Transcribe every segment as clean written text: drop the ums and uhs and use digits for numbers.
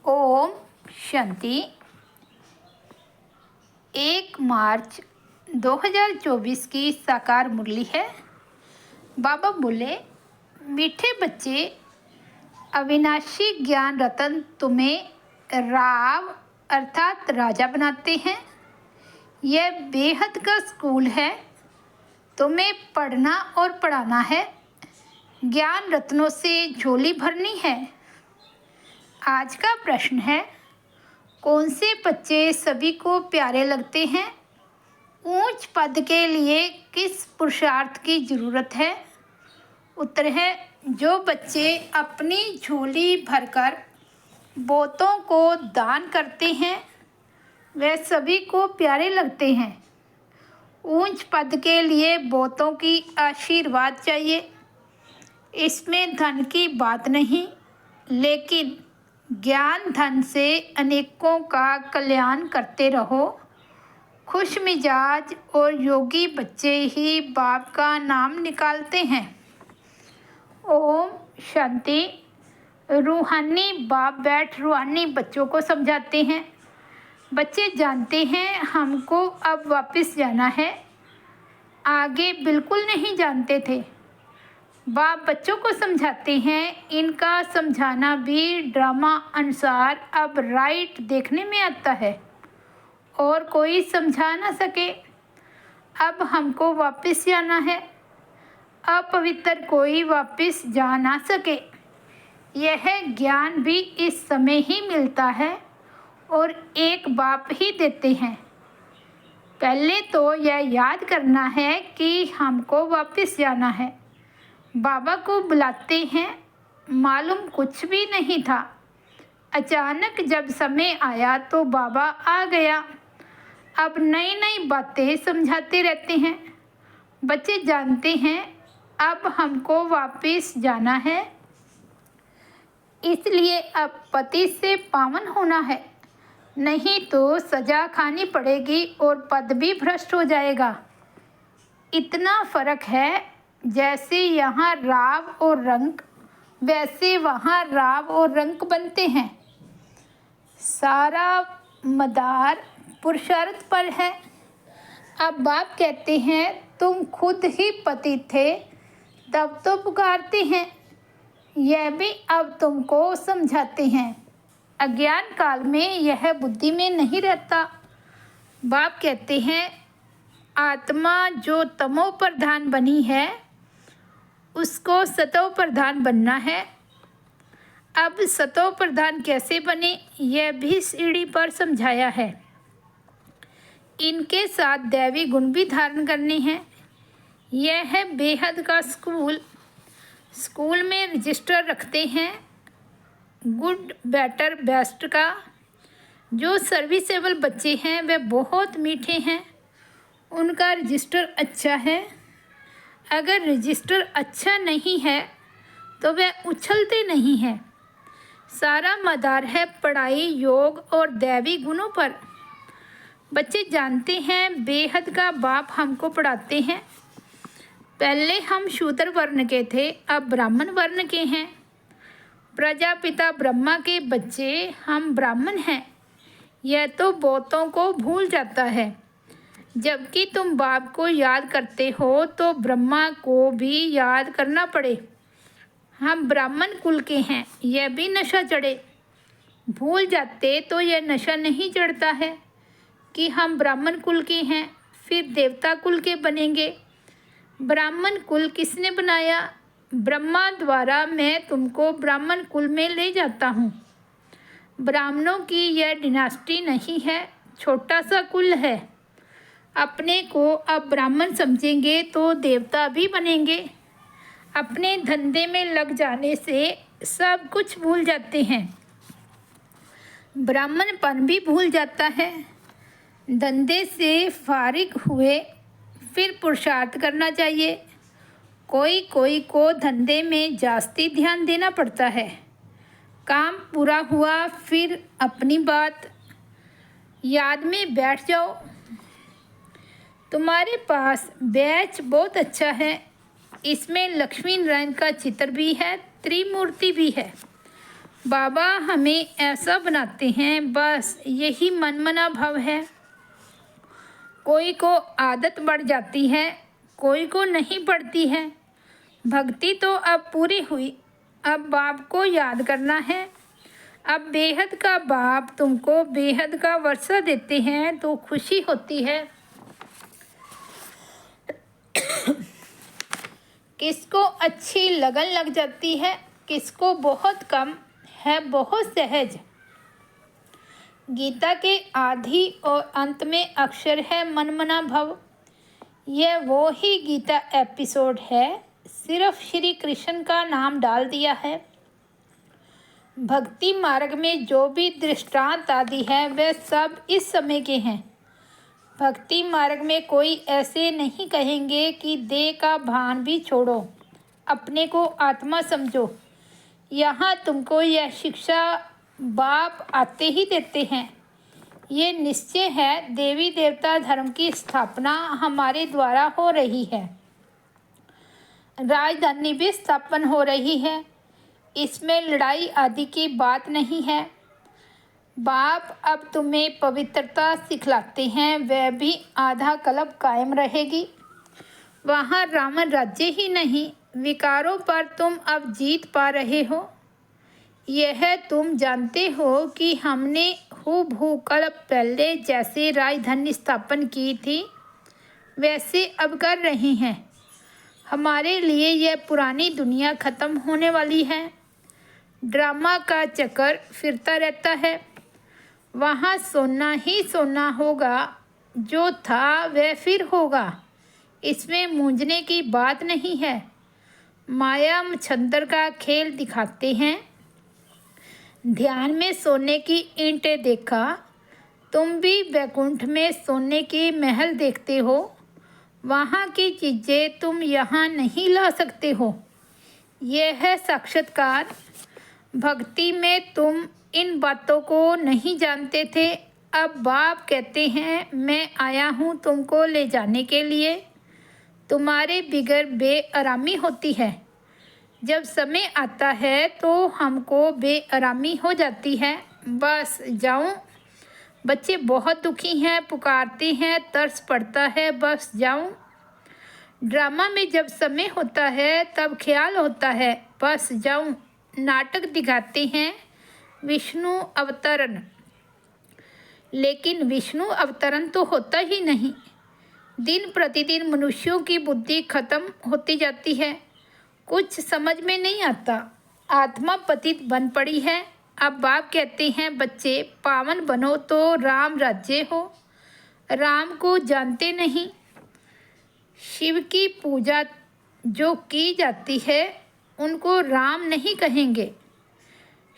ओम शांति। 1 मार्च 2024 की साकार मुरली है। बाबा बोले, मीठे बच्चे, अविनाशी ज्ञान रतन तुम्हें राव अर्थात राजा बनाते हैं। यह बेहद का स्कूल है। तुम्हें पढ़ना और पढ़ाना है। ज्ञान रत्नों से झोली भरनी है। आज का प्रश्न है, कौन से बच्चे सभी को प्यारे लगते हैं? ऊंच पद के लिए किस पुरुषार्थ की ज़रूरत है? उत्तर है, जो बच्चे अपनी झोली भरकर बहुतों को दान करते हैं वे सभी को प्यारे लगते हैं। ऊंच पद के लिए बहुतों की आशीर्वाद चाहिए। इसमें धन की बात नहीं, लेकिन ज्ञान धन से अनेकों का कल्याण करते रहो। खुश मिजाज और योगी बच्चे ही बाप का नाम निकालते हैं। ओम शांति। रूहानी बाप बैठ रूहानी बच्चों को समझाते हैं। बच्चे जानते हैं हमको अब वापस जाना है। आगे बिल्कुल नहीं जानते थे। बाप बच्चों को समझाते हैं। इनका समझाना भी ड्रामा अनुसार अब राइट देखने में आता है और कोई समझा ना सके। अब हमको वापस जाना है। अपवित्र कोई वापस जा ना सके। यह ज्ञान भी इस समय ही मिलता है और एक बाप ही देते हैं। पहले तो यह याद करना है कि हमको वापस जाना है। बाबा को बुलाते हैं। मालूम कुछ भी नहीं था। अचानक जब समय आया तो बाबा आ गया। अब नई नई बातें समझाते रहते हैं। बच्चे जानते हैं अब हमको वापस जाना है, इसलिए अब पति से पावन होना है, नहीं तो सजा खानी पड़ेगी और पद भी भ्रष्ट हो जाएगा। इतना फर्क है, जैसे यहाँ राव और रंक वैसे वहाँ राव और रंक बनते हैं। सारा मदार पुरुषार्थ पर है। अब बाप कहते हैं, तुम खुद ही पति थे तब तो पुकारते हैं। यह भी अब तुमको समझाते हैं। अज्ञान काल में यह बुद्धि में नहीं रहता। बाप कहते हैं, आत्मा जो तमो प्रधान बनी है उसको सतो प्रधान बनना है। अब सतो प्रधान कैसे बने, यह भी सीढ़ी पर समझाया है। इनके साथ दैवी गुण भी धारण करने हैं। यह है बेहद का स्कूल। स्कूल में रजिस्टर रखते हैं गुड बेटर बेस्ट का। जो सर्विसेबल बच्चे हैं वे बहुत मीठे हैं। उनका रजिस्टर अच्छा है। अगर रजिस्टर अच्छा नहीं है तो वे उछलते नहीं हैं। सारा मदार है पढ़ाई, योग और दैवी गुणों पर। बच्चे जानते हैं बेहद का बाप हमको पढ़ाते हैं। पहले हम शूद्र वर्ण के थे, अब ब्राह्मण वर्ण के हैं। प्रजापिता ब्रह्मा के बच्चे हम ब्राह्मण हैं। यह तो बहुतों को भूल जाता है। जबकि तुम बाप को याद करते हो तो ब्रह्मा को भी याद करना पड़े। हम ब्राह्मण कुल के हैं, यह भी नशा चढ़े। भूल जाते तो यह नशा नहीं चढ़ता है कि हम ब्राह्मण कुल के हैं, फिर देवता कुल के बनेंगे। ब्राह्मण कुल किसने बनाया? ब्रह्मा द्वारा। मैं तुमको ब्राह्मण कुल में ले जाता हूँ। ब्राह्मणों की यह डिनास्टी नहीं है, छोटा सा कुल है। अपने को अब ब्राह्मण समझेंगे तो देवता भी बनेंगे। अपने धंधे में लग जाने से सब कुछ भूल जाते हैं। ब्राह्मणपन भी भूल जाता है। धंधे से फारिग हुए फिर पुरुषार्थ करना चाहिए। कोई कोई को धंधे में जास्ती ध्यान देना पड़ता है। काम पूरा हुआ फिर अपनी बात। याद में बैठ जाओ। तुम्हारे पास बैच बहुत अच्छा है। इसमें लक्ष्मी नारायण का चित्र भी है, त्रिमूर्ति भी है। बाबा हमें ऐसा बनाते हैं, बस यही मनमना भाव है। कोई को आदत बढ़ जाती है, कोई को नहीं पड़ती है। भक्ति तो अब पूरी हुई, अब बाप को याद करना है। अब बेहद का बाप तुमको बेहद का वर्षा देते हैं तो खुशी होती है। किसको अच्छी लगन लग जाती है, किसको बहुत कम है, बहुत सहज। गीता के आदि और अंत में अक्षर है मनमना भव। यह वो ही गीता एपिसोड है, सिर्फ श्री कृष्ण का नाम डाल दिया है। भक्ति मार्ग में जो भी दृष्टांत आदि है वे सब इस समय के हैं। भक्ति मार्ग में कोई ऐसे नहीं कहेंगे कि देह का भान भी छोड़ो, अपने को आत्मा समझो। यहाँ तुमको यह शिक्षा बाप आते ही देते हैं। ये निश्चय है देवी देवता धर्म की स्थापना हमारे द्वारा हो रही है। राजधानी भी स्थापन हो रही है, इसमें लड़ाई आदि की बात नहीं है। बाप अब तुम्हें पवित्रता सिखलाते हैं, वह भी आधा कल्प कायम रहेगी। वहाँ राम राज्य ही नहीं, विकारों पर तुम अब जीत पा रहे हो। यह तुम जानते हो कि हमने हूबहू कल्प पहले जैसे राजधानी स्थापन की थी वैसे अब कर रहे हैं। हमारे लिए यह पुरानी दुनिया खत्म होने वाली है। ड्रामा का चक्कर फिरता रहता है, वहाँ सोना ही सोना होगा, जो था वह फिर होगा। इसमें मूंझने की बात नहीं है। माया मच्छर का खेल दिखाते हैं। ध्यान में सोने की ईंटें देखा, तुम भी वैकुंठ में सोने के महल देखते हो। वहाँ की चीज़ें तुम यहाँ नहीं ला सकते हो। यह है साक्षात्कार। भक्ति में तुम इन बातों को नहीं जानते थे, अब बाप कहते हैं मैं आया हूँ तुमको ले जाने के लिए। तुम्हारे बिगड़ बेआरामी होती है। जब समय आता है तो हमको बेआरामी हो जाती है। बस जाऊं? बच्चे बहुत दुखी हैं, पुकारते हैं, तरस पड़ता है, बस जाऊं? ड्रामा में जब समय होता है तब ख्याल होता है बस जाऊं। नाटक दिखाते हैं विष्णु अवतरण, लेकिन विष्णु अवतरण तो होता ही नहीं। दिन प्रतिदिन मनुष्यों की बुद्धि खत्म होती जाती है, कुछ समझ में नहीं आता। आत्मा पतित बन पड़ी है। अब बाप कहते हैं बच्चे पावन बनो तो राम राज्य हो। राम को जानते नहीं। शिव की पूजा जो की जाती है उनको राम नहीं कहेंगे।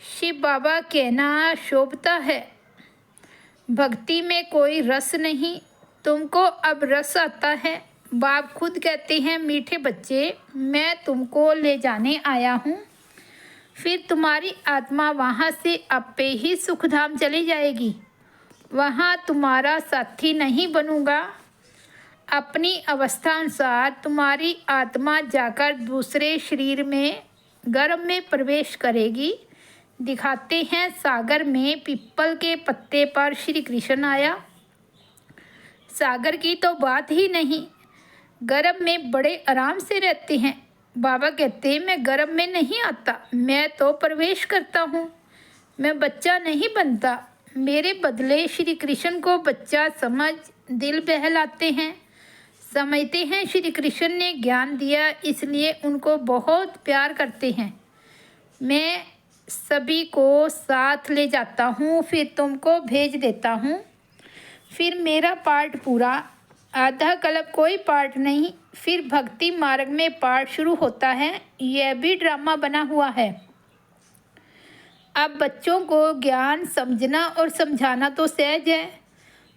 शिव बाबा कहना शोभता है। भक्ति में कोई रस नहीं, तुमको अब रस आता है। बाप खुद कहते हैं मीठे बच्चे मैं तुमको ले जाने आया हूँ। फिर तुम्हारी आत्मा वहाँ से आपे ही सुखधाम चली जाएगी। वहाँ तुम्हारा साथी नहीं बनूंगा। अपनी अवस्था अनुसार तुम्हारी आत्मा जाकर दूसरे शरीर में गर्भ में प्रवेश करेगी। दिखाते हैं सागर में पीपल के पत्ते पर श्री कृष्ण आया। सागर की तो बात ही नहीं, गर्भ में बड़े आराम से रहते हैं। बाबा कहते हैं मैं गर्भ में नहीं आता, मैं तो प्रवेश करता हूँ। मैं बच्चा नहीं बनता, मेरे बदले श्री कृष्ण को बच्चा समझ दिल बहलाते हैं। समझते हैं श्री कृष्ण ने ज्ञान दिया इसलिए उनको बहुत प्यार करते हैं। मैं सभी को साथ ले जाता हूँ, फिर तुमको भेज देता हूँ। फिर मेरा पार्ट पूरा, आधा कल्प कोई पार्ट नहीं। फिर भक्ति मार्ग में पार्ट शुरू होता है। यह भी ड्रामा बना हुआ है। अब बच्चों को ज्ञान समझना और समझाना तो सहज है,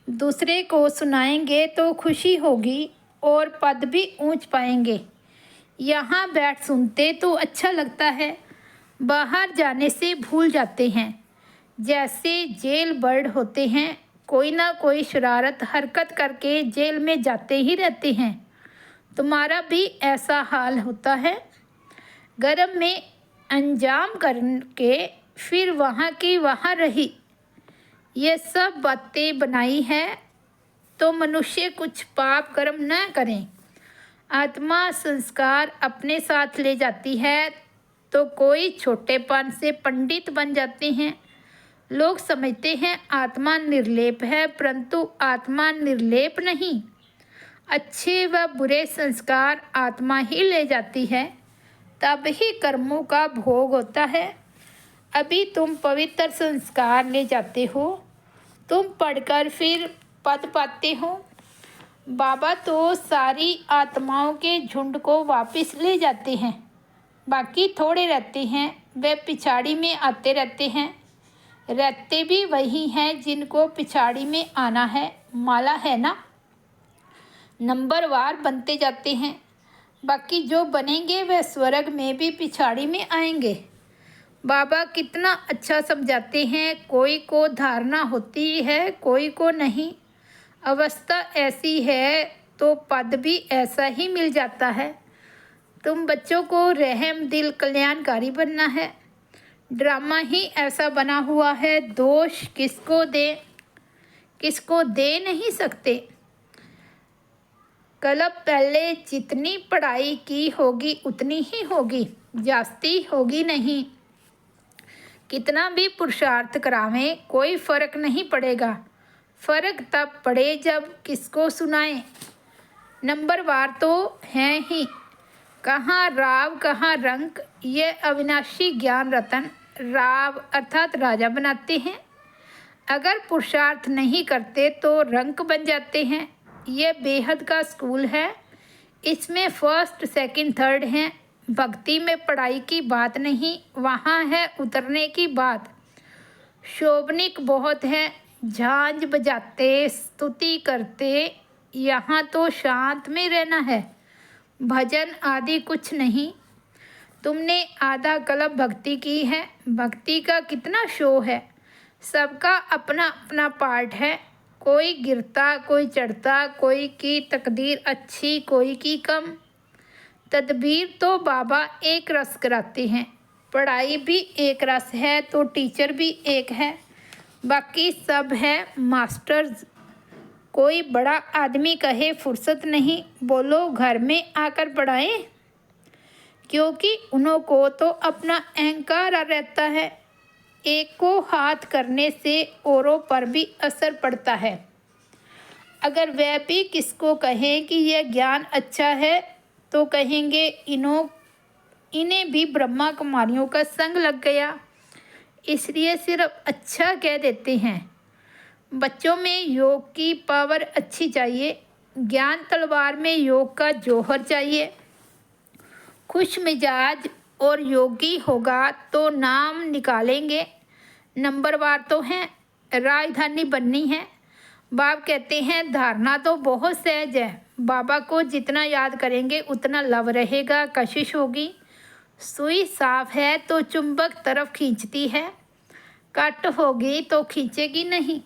दूसरे को सुनाएंगे तो खुशी होगी और पद भी ऊंच पाएंगे। यहाँ बैठ सुनते तो अच्छा लगता है, बाहर जाने से भूल जाते हैं। जैसे जेल बर्ड होते हैं, कोई ना कोई शरारत हरकत करके जेल में जाते ही रहते हैं। तुम्हारा भी ऐसा हाल होता है। गर्भ में अंजाम करके फिर वहाँ की वहाँ रही। ये सब बातें बनाई है तो मनुष्य कुछ पाप कर्म न करें। आत्मा संस्कार अपने साथ ले जाती है तो कोई छोटेपन से पंडित बन जाते हैं। लोग समझते हैं आत्मा निर्लेप है, परंतु आत्मा निर्लेप नहीं। अच्छे व बुरे संस्कार आत्मा ही ले जाती है, तब ही कर्मों का भोग होता है। अभी तुम पवित्र संस्कार ले जाते हो, तुम पढ़कर फिर पद पाते हो। बाबा तो सारी आत्माओं के झुंड को वापस ले जाते हैं, बाकी थोड़े रहते हैं, वे पिछाड़ी में आते रहते हैं। रहते भी वही हैं जिनको पिछाड़ी में आना है, माला है ना, नंबरवार बनते जाते हैं। बाकी जो बनेंगे वे स्वर्ग में भी पिछाड़ी में आएंगे। बाबा कितना अच्छा समझाते हैं। कोई को धारणा होती है, कोई को नहीं। अवस्था ऐसी है तो पद भी ऐसा ही मिल जाता है। तुम बच्चों को रहम दिल कल्याणकारी बनना है। ड्रामा ही ऐसा बना हुआ है, दोष किसको दे नहीं सकते। कल पहले जितनी पढ़ाई की होगी उतनी ही होगी, जास्ती होगी नहीं। कितना भी पुरुषार्थ करावें कोई फर्क नहीं पड़ेगा। फर्क तब पड़े जब किसको सुनाएं। नंबरवार तो हैं ही, कहाँ राव कहाँ रंक। ये अविनाशी ज्ञान रतन राव अर्थात राजा बनाते हैं। अगर पुरुषार्थ नहीं करते तो रंक बन जाते हैं। ये बेहद का स्कूल है, इसमें फर्स्ट सेकंड थर्ड हैं। भक्ति में पढ़ाई की बात नहीं, वहाँ है उतरने की बात। शोभनिक बहुत है, झांझ बजाते स्तुति करते, यहाँ तो शांत में रहना है। भजन आदि कुछ नहीं। तुमने आधा कल्प भक्ति की है, भक्ति का कितना शो है। सबका अपना अपना पार्ट है, कोई गिरता कोई चढ़ता, कोई की तकदीर अच्छी कोई की कम। तदबीर तो बाबा एक रस कराते हैं, पढ़ाई भी एक रस है तो टीचर भी एक है, बाकी सब है मास्टर्स। कोई बड़ा आदमी कहे फुर्सत नहीं, बोलो घर में आकर पढ़ाएं, क्योंकि उन्हों को तो अपना अहंकार रहता है। एक को हाथ करने से औरों पर भी असर पड़ता है। अगर वह भी किसको कहें कि यह ज्ञान अच्छा है तो कहेंगे इन्हें भी ब्रह्मा कुमारियों का संग लग गया, इसलिए सिर्फ अच्छा कह देते हैं। बच्चों में योग की पावर अच्छी चाहिए, ज्ञान तलवार में योग का जौहर चाहिए। खुश मिजाज और योगी होगा तो नाम निकालेंगे। नंबरवार तो हैं, राजधानी बननी है। बाप कहते हैं धारणा तो बहुत सहज है, बाबा को जितना याद करेंगे उतना लव रहेगा, कशिश होगी। सुई साफ है तो चुंबक तरफ खींचती है, कट होगी तो खींचेगी नहीं।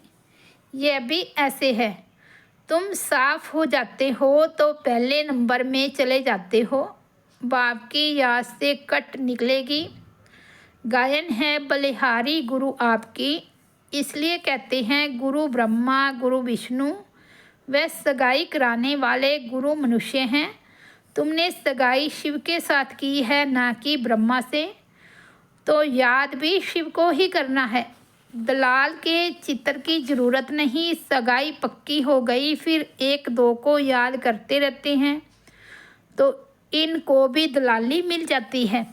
यह भी ऐसे है, तुम साफ हो जाते हो तो पहले नंबर में चले जाते हो, बाप की याद से कट निकलेगी। गायन है बलिहारी गुरु आपकी, इसलिए कहते हैं गुरु ब्रह्मा गुरु विष्णु। वे सगाई कराने वाले गुरु मनुष्य हैं। तुमने सगाई शिव के साथ की है, ना कि ब्रह्मा से, तो याद भी शिव को ही करना है। दलाल के चित्र की ज़रूरत नहीं, सगाई पक्की हो गई फिर एक दो को याद करते रहते हैं तो इनको भी दलाली मिल जाती है,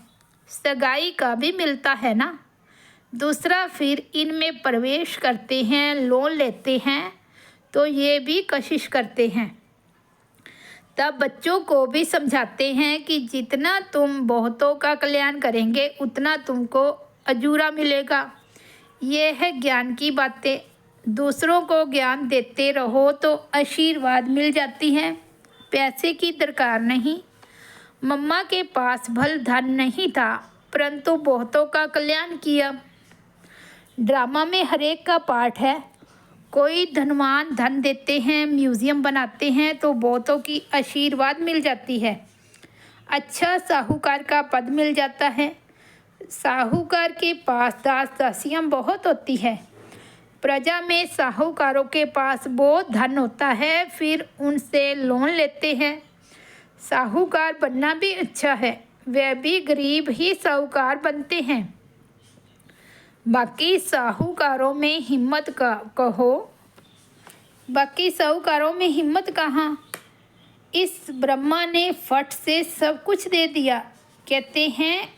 सगाई का भी मिलता है ना। दूसरा फिर इनमें प्रवेश करते हैं, लोन लेते हैं तो ये भी कशिश करते हैं। तब बच्चों को भी समझाते हैं कि जितना तुम बहुतों का कल्याण करेंगे उतना तुमको अजूरा मिलेगा। ये है ज्ञान की बातें। दूसरों को ज्ञान देते रहो तो आशीर्वाद मिल जाती है, पैसे की दरकार नहीं। मम्मा के पास भल धन नहीं था, परंतु बहुतों का कल्याण किया। ड्रामा में हरेक का पार्ट है। कोई धनवान धन देते हैं, म्यूज़ियम बनाते हैं तो बहुतों की आशीर्वाद मिल जाती है, अच्छा साहूकार का पद मिल जाता है। साहूकार के पास दास दासियां बहुत होती है। प्रजा में साहूकारों के पास बहुत धन होता है, फिर उनसे लोन लेते हैं। साहूकार बनना भी अच्छा है, वह भी गरीब ही साहूकार बनते हैं। बाकी साहूकारों में हिम्मत कहाँ। इस ब्रह्मा ने फट से सब कुछ दे दिया। कहते हैं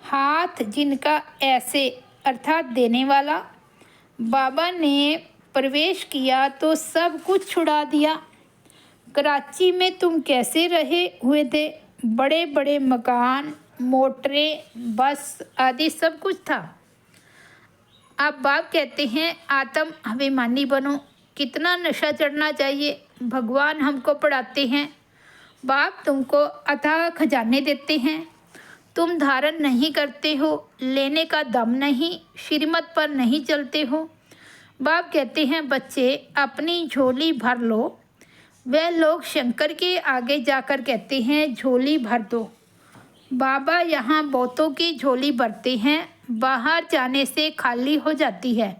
हाथ जिनका ऐसे अर्थात देने वाला। बाबा ने प्रवेश किया तो सब कुछ छुड़ा दिया। कराची में तुम कैसे रहे हुए थे? बड़े बड़े मकान, मोटरें, बस आदि सब कुछ था। अब बाप कहते हैं आत्म अभिमानी बनो। कितना नशा चढ़ना चाहिए, भगवान हमको पढ़ाते हैं। बाप तुमको अथाह खजाने देते हैं, तुम धारण नहीं करते हो, लेने का दम नहीं, श्रीमत पर नहीं चलते हो। बाप कहते हैं बच्चे अपनी झोली भर लो। वह लोग शंकर के आगे जाकर कहते हैं झोली भर दो। बाबा यहाँ बहुतों की झोली भरते हैं, बाहर जाने से खाली हो जाती है।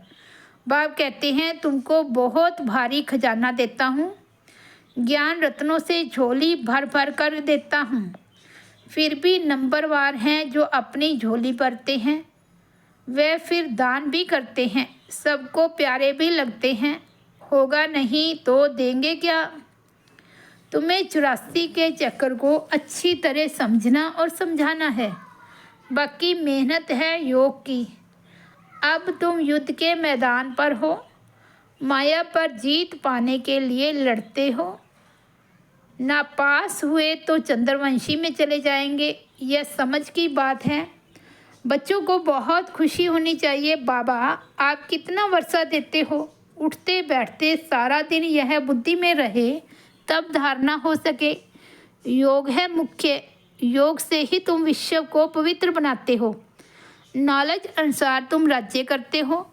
बाप कहते हैं तुमको बहुत भारी खजाना देता हूँ, ज्ञान रत्नों से झोली भर भर कर देता हूँ। फिर भी नंबरवार हैं जो अपनी झोली भरते हैं, वे फिर दान भी करते हैं, सबको प्यारे भी लगते हैं। होगा नहीं तो देंगे क्या। तुम्हें 84 के चक्कर को अच्छी तरह समझना और समझाना है। बाकी मेहनत है योग की। अब तुम युद्ध के मैदान पर हो, माया पर जीत पाने के लिए लड़ते हो। नापास हुए तो चंद्रवंशी में चले जाएंगे, यह समझ की बात है। बच्चों को बहुत खुशी होनी चाहिए। बाबा आप कितना वर्षा देते हो, उठते बैठते सारा दिन यह बुद्धि में रहे तब धारणा हो सके। योग है मुख्य, योग से ही तुम विश्व को पवित्र बनाते हो। नॉलेज अनुसार तुम राज्य करते हो।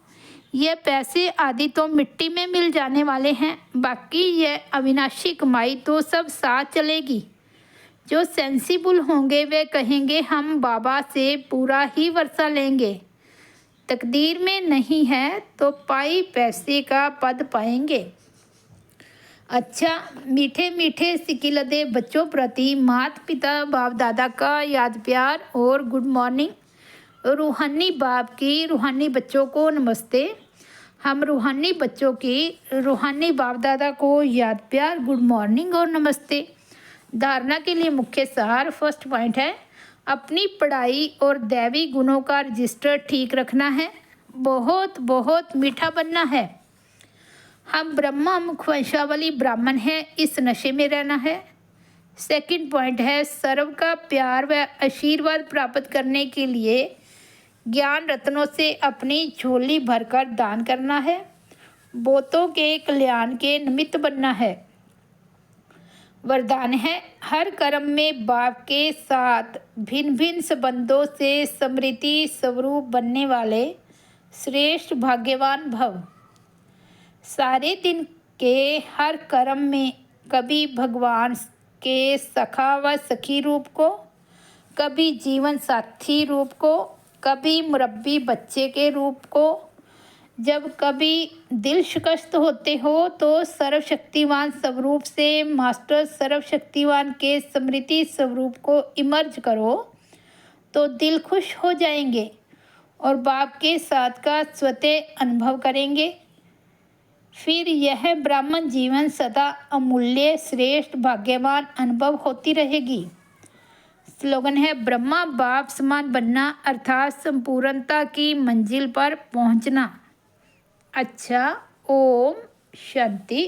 यह पैसे आदि तो मिट्टी में मिल जाने वाले हैं, बाकी यह अविनाशी कमाई तो सब साथ चलेगी। जो सेंसिबल होंगे वे कहेंगे हम बाबा से पूरा ही वर्षा लेंगे। तकदीर में नहीं है तो पाई पैसे का पद पाएंगे। अच्छा, मीठे मीठे सिकिलदे बच्चों प्रति माता पिता बाप दादा का याद प्यार और गुड मॉर्निंग। रूहानी बाप की रूहानी बच्चों को नमस्ते। हम रूहानी बच्चों की रूहानी बाप दादा को याद प्यार, गुड मॉर्निंग और नमस्ते। धारणा के लिए मुख्य सार फर्स्ट पॉइंट है अपनी पढ़ाई और दैवी गुणों का रजिस्टर ठीक रखना है। बहुत बहुत मीठा बनना है। हम ब्रह्मा मुखवंशावली ब्राह्मण हैं, इस नशे में रहना है। सेकंड पॉइंट है सर्व का प्यार व आशीर्वाद प्राप्त करने के लिए ज्ञान रत्नों से अपनी झोली भरकर दान करना है। बहुतों के कल्याण के निमित्त बनना है। वरदान है हर कर्म में बाप के साथ भिन्न भिन्न संबंधों से स्मृति स्वरूप बनने वाले श्रेष्ठ भाग्यवान भव। सारे दिन के हर कर्म में कभी भगवान के सखा व सखी रूप को, कभी जीवन साथी रूप को, कभी मुरब्बी बच्चे के रूप को। जब कभी दिल शिकस्त होते हो तो सर्वशक्तिवान स्वरूप से मास्टर सर्वशक्तिवान के स्मृति स्वरूप को इमर्ज करो तो दिल खुश हो जाएंगे और बाप के साथ का स्वतः अनुभव करेंगे। फिर यह ब्राह्मण जीवन सदा अमूल्य श्रेष्ठ भाग्यवान अनुभव होती रहेगी। स्लोगन है ब्रह्मा बाप समान बनना अर्थात संपूर्णता की मंजिल पर पहुंचना। अच्छा, ओम शांति।